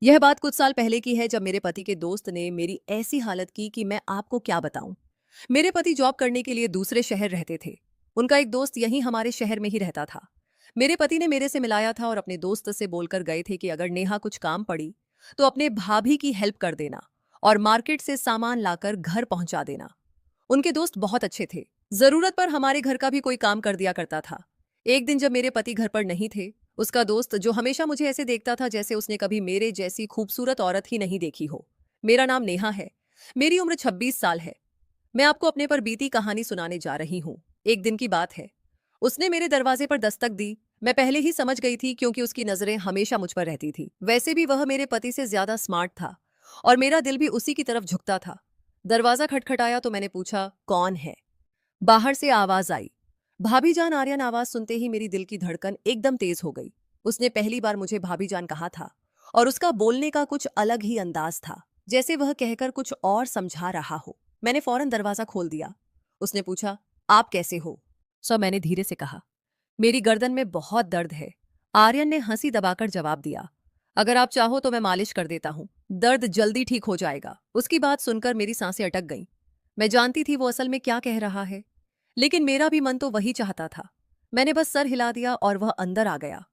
यह बात कुछ साल पहले की है जब मेरे पति के दोस्त ने मेरी ऐसी हालत की कि मैं आपको क्या बताऊं। मेरे पति जॉब करने के लिए दूसरे शहर रहते थे। उनका एक दोस्त यहीं हमारे शहर में ही रहता था। मेरे पति ने मेरे से मिलाया था और अपने दोस्त से बोलकर गए थे कि अगर नेहा कुछ काम पड़ी तो अपने भाभी की हेल्प कर देना और मार्केट से सामान लाकर घर पहुंचा देना। उनके दोस्त बहुत अच्छे थे। जरूरत पर हमारे घर का भी कोई काम कर दिया करता था। एक दिन जब मेरे पति घर पर नहीं थे, उसका दोस्त जो हमेशा मुझे ऐसे देखता था जैसे उसने कभी मेरे जैसी खूबसूरत औरत ही नहीं देखी हो। मेरा नाम नेहा है। मेरी उम्र 26 साल है। मैं आपको अपने पर बीती कहानी सुनाने जा रही हूँ। एक दिन की बात है। उसने मेरे दरवाजे पर दस्तक दी। मैं पहले ही समझ गई थी क्योंकि उसकी नजरें हमेशा मुझ पर रहती थी। वैसे भी वह मेरे पति से ज्यादा स्मार्ट था और मेरा दिल भी उसी की तरफ झुकता था। दरवाजा खटखटाया तो मैंने पूछा, कौन है? बाहर से आवाज आई, भाभी जान। आर्यन। आवाज सुनते ही मेरी दिल की धड़कन एकदम तेज हो गई। उसने पहली बार मुझे भाभी जान कहा था और उसका बोलने का कुछ अलग ही अंदाज था, जैसे वह कहकर कुछ और समझा रहा हो। मैंने फौरन दरवाजा खोल दिया। उसने पूछा, आप कैसे हो? सो मैंने धीरे से कहा, मेरी गर्दन में बहुत दर्द है। आर्यन ने हंसी दबाकर जवाब दिया, अगर आप चाहो तो मैं मालिश कर देता हूं, दर्द जल्दी ठीक हो जाएगा। उसकी बात सुनकर मेरी सांसें अटक गईं। मैं जानती थी वो असल में क्या कह रहा है, लेकिन मेरा भी मन तो वही चाहता था। मैंने बस सर हिला दिया और वह अंदर आ गया।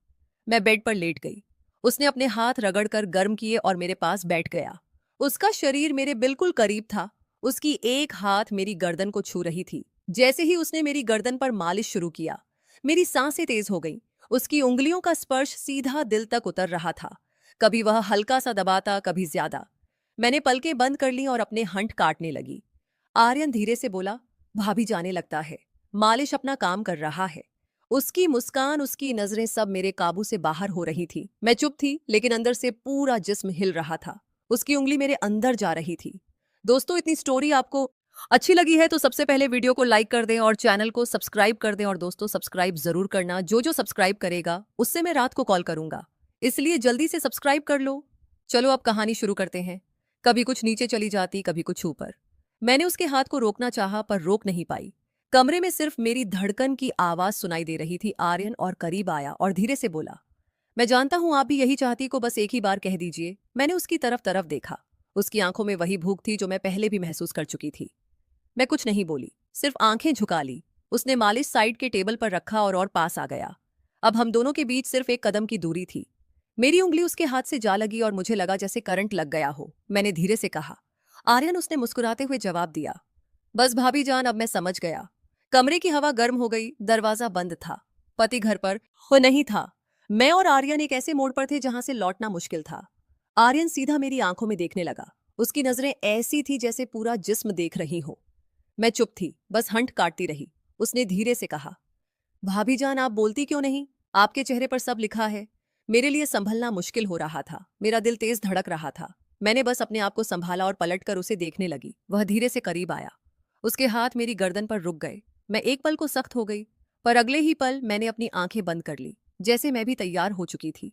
मैं बेड पर लेट गई। उसने अपने हाथ रगड़कर गर्म किए और मेरे पास बैठ गया। उसका शरीर मेरे बिल्कुल करीब था। उसकी एक हाथ मेरी गर्दन को छू रही थी। जैसे ही उसने मेरी गर्दन पर मालिश शुरू किया, मेरी सांसें तेज हो गईं। उसकी उंगलियों का स्पर्श सीधा दिल तक उतर रहा था। कभी वह हल्का सा दबाता, कभी ज्यादा। मैंने पलकें बंद कर ली और अपने हंठ काटने लगी। आर्यन धीरे से बोला, भाभी जाने लगता है, मालिश अपना काम कर रहा है। उसकी मुस्कान, उसकी नजरें सब मेरे काबू से बाहर हो रही थी। मैं चुप थी, लेकिन अंदर से पूरा जिस्म हिल रहा था। उसकी उंगली मेरे अंदर जा रही थी। दोस्तों, इतनी स्टोरी आपको अच्छी लगी है तो सबसे पहले वीडियो को लाइक कर दें और चैनल को सब्सक्राइब कर दें। और दोस्तों, सब्सक्राइब जरूर करना। जो जो सब्सक्राइब करेगा उससे मैं रात को कॉल करूंगा, इसलिए जल्दी से सब्सक्राइब कर लो। चलो अब कहानी शुरू करते हैं। कभी कुछ नीचे चली जाती, कभी कुछ ऊपर। मैंने उसके हाथ को रोकना चाहा पर रोक नहीं पाई। कमरे में सिर्फ मेरी धड़कन की आवाज सुनाई दे रही थी। आर्यन और करीब आया और धीरे से बोला, मैं जानता हूं आप भी यही चाहती को, बस एक ही बार कह दीजिए। मैंने उसकी तरफ तरफ देखा। उसकी आंखों में वही भूख थी जो मैं पहले भी महसूस कर चुकी थी। मैं कुछ नहीं बोली, सिर्फ आंखें झुका ली। उसने मालिश साइड के टेबल पर रखा और पास आ गया। अब हम दोनों के बीच सिर्फ एक कदम की दूरी थी। मेरी उंगली उसके हाथ से जा लगी और मुझे लगा जैसे करंट लग गया हो। मैंने धीरे से कहा, आर्यन। उसने मुस्कुराते हुए जवाब दिया, बस भाभी जान, अब मैं समझ गया। कमरे की हवा गर्म हो गई। दरवाजा बंद था। पति घर पर हो नहीं था। मैं और आर्यन एक ऐसे मोड़ पर थे जहां से लौटना मुश्किल था। आर्यन सीधा मेरी आंखों में देखने लगा। उसकी नजरें ऐसी थी जैसे पूरा जिस्म देख रही हो। मैं चुप थी, बस हंठ काटती रही। उसने धीरे से कहा, भाभी जान, आप बोलती क्यों नहीं? आपके चेहरे पर सब लिखा है। मेरे लिए संभलना मुश्किल हो रहा था। मेरा दिल तेज धड़क रहा था। मैंने बस अपने आप को संभाला और पलटकर उसे देखने लगी। वह धीरे से करीब आया। उसके हाथ मेरी गर्दन पर रुक गए। मैं एक पल को सख्त हो गई, पर अगले ही पल मैंने अपनी आंखें बंद कर ली, जैसे मैं भी तैयार हो चुकी थी।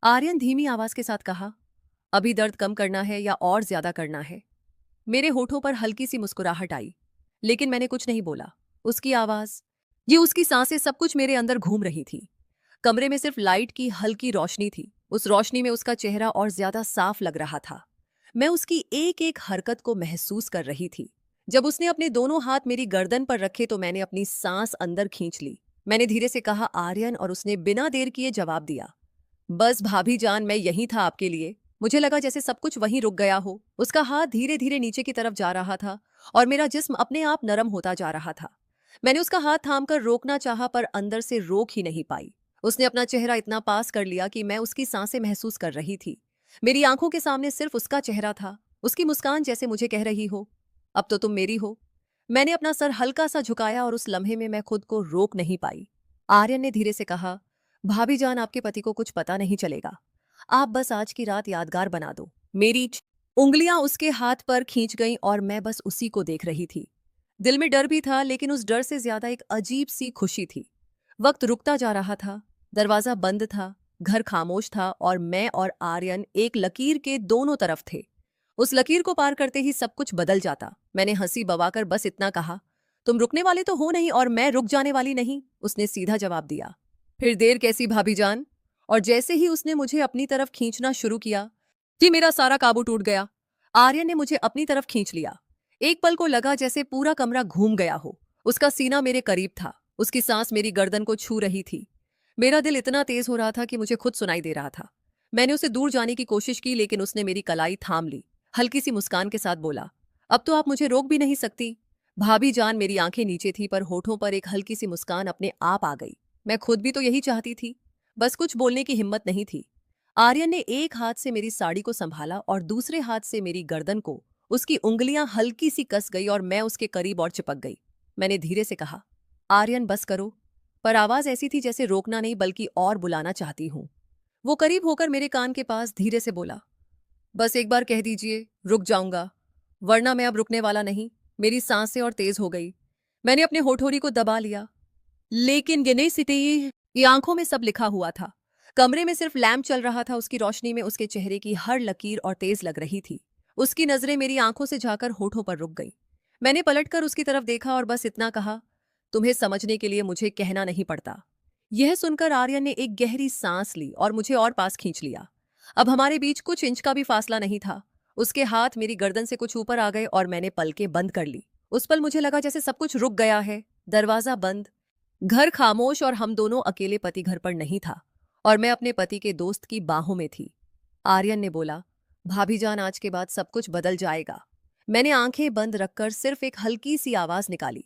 आर्यन धीमी आवाज के साथ कहा, अभी दर्द कम करना है या और ज्यादा करना है? मेरे होठों पर हल्की सी मुस्कुराहट आई, लेकिन मैंने कुछ नहीं बोला। उसकी आवाज, ये उसकी सांसें, सब कुछ मेरे अंदर घूम रही थी। कमरे में सिर्फ लाइट की हल्की रोशनी थी। उस रोशनी में उसका चेहरा और ज्यादा साफ लग रहा था। मैं उसकी एक एक हरकत को महसूस कर रही थी। जब उसने अपने दोनों हाथ मेरी गर्दन पर रखे तो मैंने अपनी सांस अंदर खींच ली। मैंने धीरे से कहा, आर्यन, और उसने बिना देर किए जवाब दिया, बस भाभी जान, मैं यही था आपके लिए। मुझे लगा जैसे सब कुछ वहीं रुक गया हो। उसका हाथ धीरे धीरे नीचे की तरफ जा रहा था और मेरा जिस्म अपने आप नरम होता जा रहा था। मैंने उसका हाथ थामकर रोकना चाहा पर अंदर से रोक ही नहीं पाई। उसने अपना चेहरा इतना पास कर लिया कि मैं उसकी सांसें महसूस कर रही थी। मेरी आंखों के सामने सिर्फ उसका चेहरा था। उसकी मुस्कान जैसे मुझे कह रही हो, अब तो तुम मेरी हो। मैंने अपना सर हल्का सा झुकाया और उस लम्हे में मैं खुद को रोक नहीं पाई। आर्यन ने धीरे से कहा, भाभी जान, आपके पति को कुछ पता नहीं चलेगा। आप बस आज की रात यादगार बना दो। मेरी उंगलियां उसके हाथ पर खींच गईं और मैं बस उसी को देख रही थी। दिल में डर भी था, लेकिन उस डर से ज्यादा एक अजीब सी खुशी थी। वक्त रुकता जा रहा था। दरवाजा बंद था। घर खामोश था और मैं और आर्यन एक लकीर के दोनों तरफ थे। उस लकीर को पार करते ही सब कुछ बदल जाता। मैंने हंसी बवाकर बस इतना कहा, तुम रुकने वाले तो हो नहीं और मैं रुक जाने वाली नहीं। उसने सीधा जवाब दिया, फिर देर कैसी भाभी जान? और जैसे ही उसने मुझे अपनी तरफ खींचना शुरू किया, कि मेरा सारा काबू टूट गया। आर्यन ने मुझे अपनी तरफ खींच लिया। एक पल को लगा जैसे पूरा कमरा घूम गया हो। उसका सीना मेरे करीब था, उसकी सांस मेरी गर्दन को छू रही थी। मेरा दिल इतना तेज हो रहा था कि मुझे खुद सुनाई दे रहा था। मैंने उसे दूर जाने की कोशिश की, लेकिन उसने मेरी कलाई थाम ली। हल्की सी मुस्कान के साथ बोला, अब तो आप मुझे रोक भी नहीं सकती। भाभी जान, मेरी आंखें नीचे थी पर होठों पर एक हल्की सी मुस्कान अपने आप आ गई। मैं खुद भी तो यही चाहती थी, बस कुछ बोलने की हिम्मत नहीं थी। आर्यन ने एक हाथ से मेरी साड़ी को संभाला और दूसरे हाथ से मेरी गर्दन को। उसकी उंगलियां हल्की सी कस गई और मैं उसके करीब और चिपक गई। मैंने धीरे से कहा, आर्यन बस करो, पर आवाज ऐसी थी जैसे रोकना नहीं बल्कि और बुलाना चाहती हूं। वो करीब होकर मेरे कान के पास धीरे से बोला, बस एक बार कह दीजिए, रुक जाऊंगा, वरना मैं अब रुकने वाला नहीं। मेरी सांसें और तेज हो गई। मैंने अपने होठोरी को दबा लिया, लेकिन गिने सिटी ये आंखों में सब लिखा हुआ था। कमरे में सिर्फ लैंप चल रहा था, उसकी रोशनी में उसके चेहरे की हर लकीर और तेज लग रही थी। उसकी नजरें मेरी आंखों से जाकर होठों पर रुक गई। मैंने पलटकर उसकी तरफ देखा और बस इतना कहा, तुम्हें समझने के लिए मुझे कहना नहीं पड़ता। यह सुनकर आर्यन ने एक गहरी सांस ली और मुझे और पास खींच लिया। अब हमारे बीच कुछ इंच का भी फासला नहीं था। उसके हाथ मेरी गर्दन से कुछ ऊपर आ गए और मैंने पलकें बंद कर ली। उस पल मुझे लगा जैसे सब कुछ रुक गया है। दरवाजा बंद, घर खामोश और हम दोनों अकेले। पति घर पर नहीं था और मैं अपने पति के दोस्त की बाहों में थी। आर्यन ने बोला, भाभी जान, आज के बाद सब कुछ बदल जाएगा। मैंने आंखें बंद रखकर सिर्फ एक हल्की सी आवाज निकाली,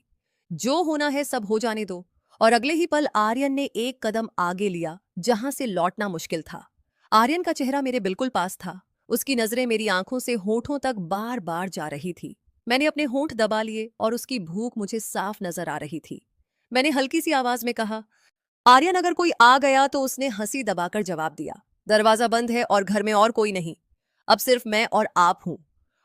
जो होना है सब हो जाने दो। और अगले ही पल आर्यन ने एक कदम आगे लिया जहां से लौटना मुश्किल था। आर्यन का चेहरा मेरे बिल्कुल पास था। उसकी नजरें मेरी आंखों से होठों तक बार बार जा रही थी। मैंने अपने होंठ दबा लिए और उसकी भूख मुझे साफ नजर आ रही थी। मैंने हल्की सी आवाज में कहा, आर्यन अगर कोई आ गया। तो उसने हंसी दबाकर जवाब दिया, दरवाजा बंद है और घर में और कोई नहीं, अब सिर्फ मैं और आप हूं।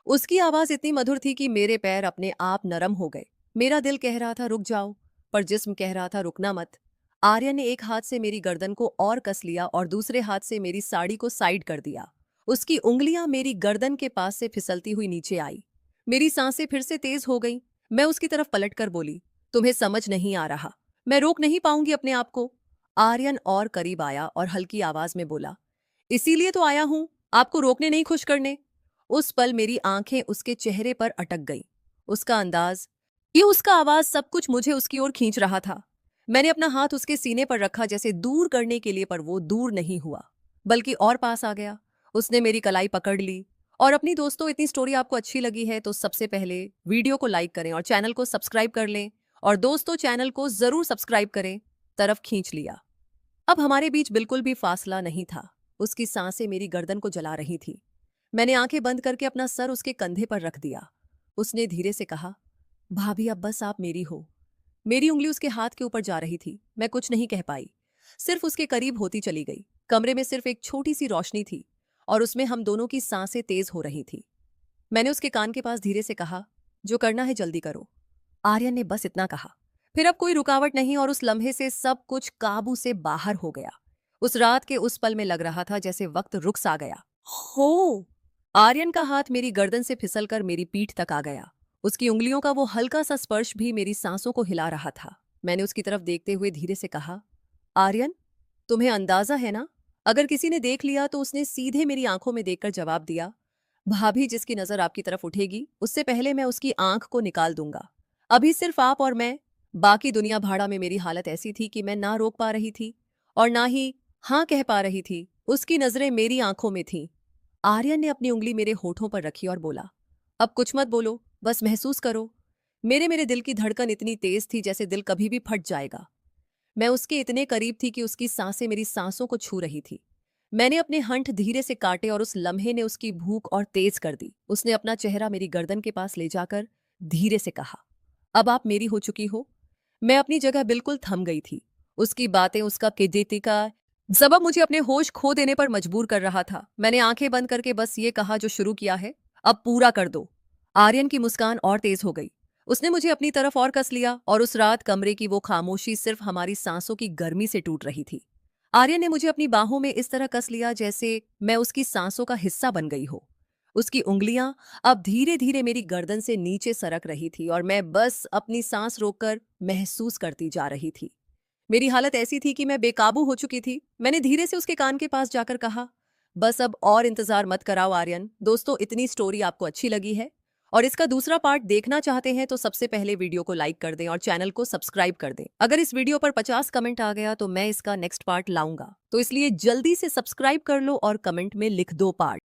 उसकी आवाज इतनी मधुर थी कि मेरे पैर अपने आप नरम हो गए। मेरा दिल कह रहा था रुक जाओ, पर जिस्म कह रहा था रुकना मत। आर्यन ने एक हाथ से मेरी गर्दन को और कस लिया और दूसरे हाथ से मेरी साड़ी को साइड कर दिया। उसकी उंगलियां मेरी गर्दन के पास से फिसलती हुई नीचे आई। मेरी सांसें फिर से तेज हो गईं। मैं उसकी तरफ पलटकर बोली, तुम्हें समझ नहीं आ रहा, मैं रोक नहीं पाऊंगी अपने आप को। आर्यन और करीब आया और हल्की आवाज में बोला, इसीलिए तो आया हूं, आपको रोकने नहीं, खुश करने। उस पल मेरी आंखें उसके चेहरे पर अटक गईं। उसका अंदाज, ये उसका आवाज, सब कुछ मुझे उसकी ओर खींच रहा था। मैंने अपना हाथ उसके सीने पर रखा जैसे दूर करने के लिए, पर वो दूर नहीं हुआ बल्कि और पास आ गया। उसने मेरी कलाई पकड़ ली। और अपनी दोस्तों, इतनी स्टोरी आपको अच्छी लगी है तो सबसे पहले वीडियो को लाइक करें और चैनल को सब्सक्राइब कर लें। और दोस्तों, चैनल को जरूर सब्सक्राइब करें। तरफ खींच लिया। अब हमारे बीच बिल्कुल भी फासला नहीं था। उसकी सांसें मेरी गर्दन को जला रही थी। मैंने आंखें बंद करके अपना सर उसके कंधे पर रख दिया। उसने धीरे से कहा, भाभी अब बस आप मेरी हो। मेरी उंगली उसके हाथ के ऊपर जा रही थी। मैं कुछ नहीं कह पाई, सिर्फ उसके करीब होती चली गई। कमरे में सिर्फ एक छोटी सी रोशनी थी और उसमें हम दोनों की सांसें तेज हो रही थी। मैंने उसके कान के पास धीरे से कहा, जो करना है जल्दी करो। आर्यन ने बस इतना कहा। फिर अब कोई रुकावट नहीं और उस लम्हे से सब कुछ काबू से बाहर हो गया। उस रात के उस पल में लग रहा था जैसे वक्त रुक सा गया हो। आर्यन का हाथ मेरी गर्दन से फिसलकर मेरी पीठ तक आ गया। उसकी उंगलियों का वो हल्का सा स्पर्श भी मेरी सांसों को हिला रहा था। मैंने उसकी तरफ देखते हुए धीरे से कहा, आर्यन, तुम्हें अंदाजा है ना, अगर किसी ने देख लिया तो। उसने सीधे मेरी आंखों में देखकर जवाब दिया, भाभी, जिसकी नजर आपकी तरफ उठेगी उससे पहले मैं उसकी आंख को निकाल दूंगा। अभी सिर्फ आप और मैं, बाकी दुनिया भाड़ा में। मेरी हालत ऐसी थी कि मैं ना रोक पा रही थी और ना ही हाँ कह पा रही थी। उसकी नजरें मेरी आंखों में थीं। आर्यन ने अपनी उंगली मेरे होठों पर रखी और बोला, अब कुछ मत बोलो, बस महसूस करो। मेरे दिल की धड़कन इतनी तेज थी जैसे दिल कभी भी फट जाएगा। मैं उसके इतने करीब थी कि उसकी सांसें मेरी सांसों को छू रही थी। मैंने अपने हंठ धीरे से काटे और उस लम्हे ने उसकी भूख और तेज कर दी। उसने अपना चेहरा मेरी गर्दन के पास ले जाकर धीरे से कहा, अब आप मेरी हो चुकी हो। मैं अपनी जगह बिल्कुल थम गई थी। उसकी बातें, उसका किदेती का जवाब मुझे अपने होश खो देने पर मजबूर कर रहा था। मैंने आंखें बंद करके बस ये कहा, जो शुरू किया है अब पूरा कर दो। आर्यन की मुस्कान और तेज हो गई। उसने मुझे अपनी तरफ और कस लिया और उस रात कमरे की वो खामोशी सिर्फ हमारी सांसों की गर्मी से टूट रही थी। आर्यन ने मुझे अपनी बाहों में इस तरह कस लिया जैसे मैं उसकी सांसों का हिस्सा बन गई हो। उसकी उंगलियां अब धीरे धीरे मेरी गर्दन से नीचे सरक रही थी और मैं बस अपनी सांस रोककर महसूस करती जा रही थी। मेरी हालत ऐसी थी कि मैं बेकाबू हो चुकी थी। मैंने धीरे से उसके कान के पास जाकर कहा, बस अब और इंतजार मत कराओ आर्यन। दोस्तों, इतनी स्टोरी आपको अच्छी लगी है और इसका दूसरा पार्ट देखना चाहते हैं तो सबसे पहले वीडियो को लाइक कर दें और चैनल को सब्सक्राइब कर दें। अगर इस वीडियो पर 50 कमेंट आ गया तो मैं इसका नेक्स्ट पार्ट लाऊंगा, तो इसलिए जल्दी से सब्सक्राइब कर लो और कमेंट में लिख दो पार्ट।